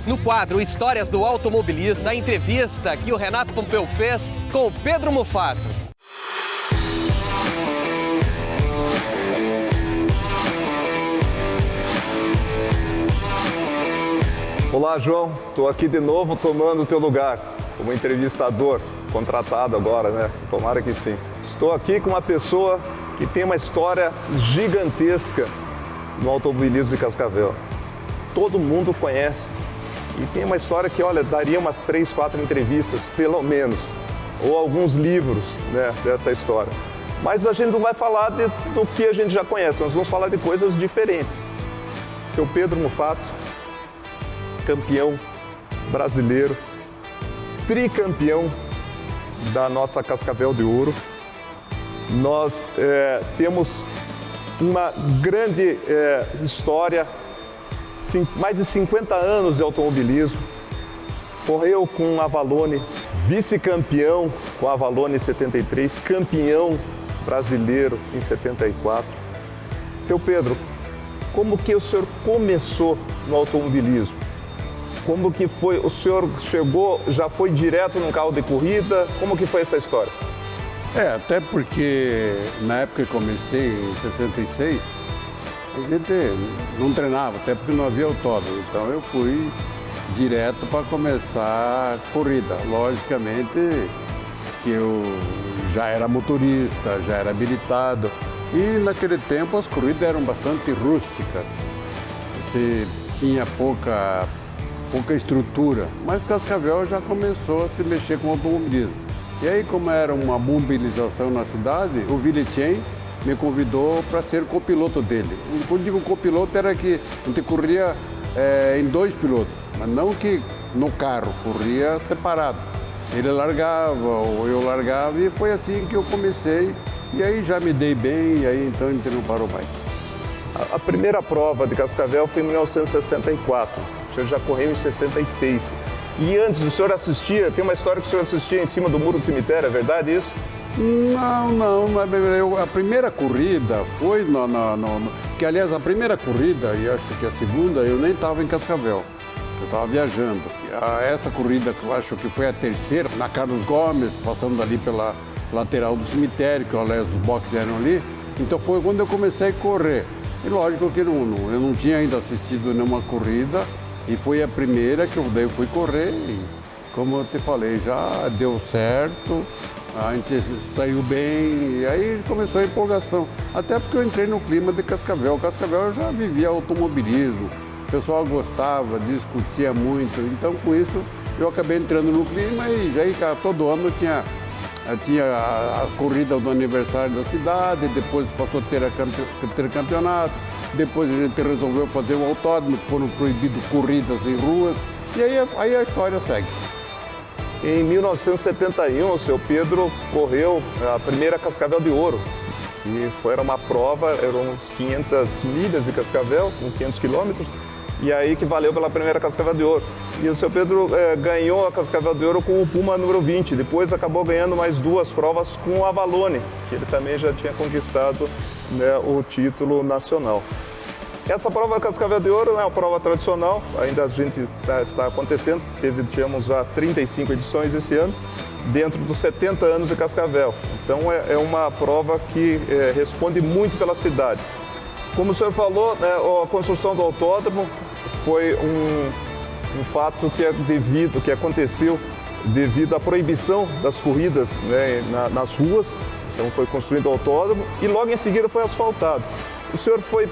No quadro Histórias do Automobilismo, na entrevista que o Renato Pompeu fez com o Pedro Mufato. Olá, João. Estou aqui de novo tomando o teu lugar como entrevistador, contratado agora, né? Tomara que sim. Estou aqui com uma pessoa que tem uma história gigantesca no automobilismo de Cascavel. Todo mundo conhece. E tem uma história que, olha, daria umas 3, 4 entrevistas, pelo menos, ou alguns livros, né, dessa história. Mas a gente não vai falar do que a gente já conhece, nós vamos falar de coisas diferentes. Seu Pedro Mufato, campeão brasileiro, tricampeão da nossa Cascavel de Ouro. Nós temos uma grande história, mais de 50 anos de automobilismo. Correu com a Avalone, vice-campeão com a Avalone em 73, campeão brasileiro em 74. Seu Pedro, como que o senhor começou no automobilismo? Como que foi? O senhor chegou, já foi direto num carro de corrida? Como que foi essa história? Até porque na época que comecei, em 66, a gente não treinava, até porque não havia autódromo. Então eu fui direto para começar a corrida. Logicamente que eu já era motorista, já era habilitado. E naquele tempo as corridas eram bastante rústicas. Você tinha pouca estrutura, mas Cascavel já começou a se mexer com o automobilismo. E aí, como era uma mobilização na cidade, o Villetien me convidou para ser copiloto dele. Quando digo copiloto, era que a gente corria em 2 pilotos, mas não que no carro, corria separado. Ele largava, ou eu largava, e foi assim que eu comecei. E aí já me dei bem, e aí então a gente não parou mais. A primeira prova de Cascavel foi em 1964, o senhor já correu em 66. E antes, o senhor assistia, tem uma história que o senhor assistia em cima do muro do cemitério, é verdade isso? Não é bem. A primeira corrida foi que aliás a primeira corrida, e acho que a segunda, eu nem estava em Cascavel, eu estava viajando. Essa corrida que eu acho que foi a terceira, na Carlos Gomes, passando ali pela lateral do cemitério, que aliás os boxes eram ali, então foi quando eu comecei a correr. E lógico que eu não tinha ainda assistido nenhuma corrida, e foi a primeira que daí eu fui correr, e como eu te falei, já deu certo, a gente saiu bem, e aí começou a empolgação. Até porque eu entrei no clima de Cascavel. Cascavel eu já vivia automobilismo, o pessoal gostava, discutia muito, então com isso eu acabei entrando no clima e já aí, todo ano tinha a corrida do aniversário da cidade, depois passou a ter campeonato, depois a gente resolveu fazer o autódromo, foram proibidas corridas em ruas, e aí a história segue. Em 1971, o seu Pedro correu a primeira Cascavel de Ouro. E era uma prova, eram uns 500 milhas de Cascavel, uns 500 quilômetros, e aí que valeu pela primeira Cascavel de Ouro. E o seu Pedro ganhou a Cascavel de Ouro com o Puma número 20, depois acabou ganhando mais 2 provas com o Avalone, que ele também já tinha conquistado, né, o título nacional. Essa prova da Cascavel de Ouro é uma prova tradicional, ainda a gente está acontecendo, tivemos já 35 edições esse ano, dentro dos 70 anos de Cascavel. Então é uma prova que responde muito pela cidade. Como o senhor falou, né, a construção do autódromo foi um fato que aconteceu devido à proibição das corridas, né, nas ruas. Então foi construído o autódromo e logo em seguida foi asfaltado. O senhor foi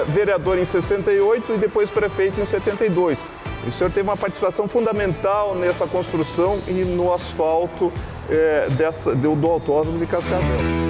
vereador em 68 e depois prefeito em 72. O senhor teve uma participação fundamental nessa construção e no asfalto do autódromo de Cascavel.